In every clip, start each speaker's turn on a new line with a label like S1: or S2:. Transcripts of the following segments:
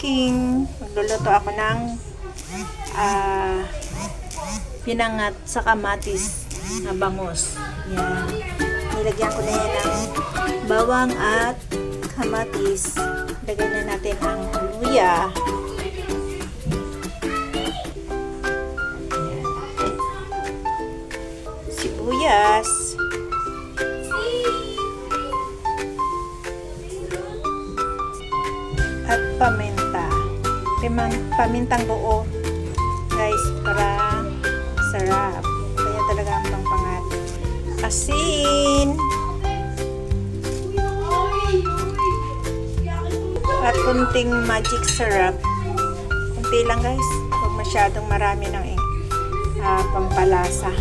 S1: cooking. Magluluto ako ng pinangat sa kamatis na bangus. Yan. Nilagyan ko na yan ng bawang at kamatis. Lagyan na natin ang luya. Yan. Sibuyas. At paminta. Pamintang buo. Guys, para sarap. Kaya talaga ang pangpangat. Asin. At kunting magic syrup. Kunti lang guys. Huwag masyadong marami ng pampalasa.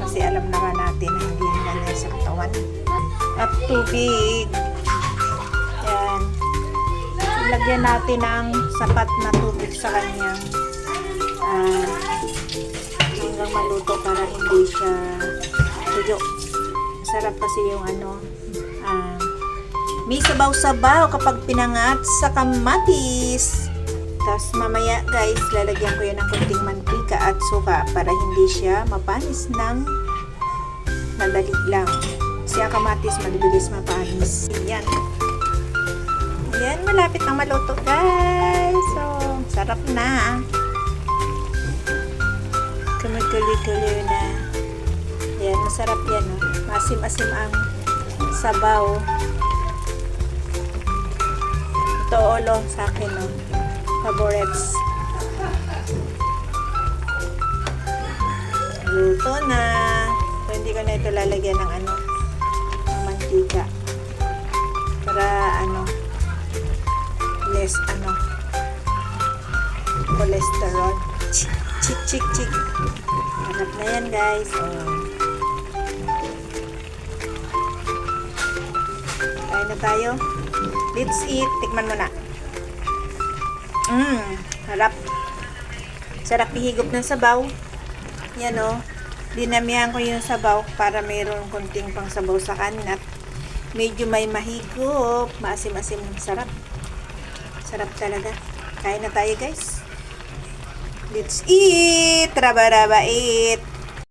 S1: Kasi alam naman natin na hindi naman sa katawan. At tubig. Yan. Lagyan natin ng sapat na tubig sa kanyang hanggang maluto para hindi siya tuyo. Sarap kasi yung may sabaw-sabaw kapag pinangat sa kamatis. Tapos mamaya guys, lalagyan ko yan ng konting mantika at suka para hindi siya mapanis ng madali lang. Kasi ang kamatis mabilis mapanis. Yan. Yan, malapit na maluto guys. So, sarap na. Kumukulo-kulo na. Yan, masarap yan. Oh. Masim-asim ang sabaw. Ito ulo sa akin. Oh. Favorites. Luto na. So, hindi ko na ito lalagyan ng ng mantika. Para less cholesterol. Chik. Hanap na yan guys. Kain na tayo. Let's eat. Tikman mo na. Harap. Sarap ihigop ng sabaw. Yan o. Dinamihan ko yung sabaw para mayroon konting pang sabaw sa kanin at medyo may mahigop. Maasim-asim. Sarap. Sarap talaga. Kain na tayo guys. Let's eat! Raba-raba eat!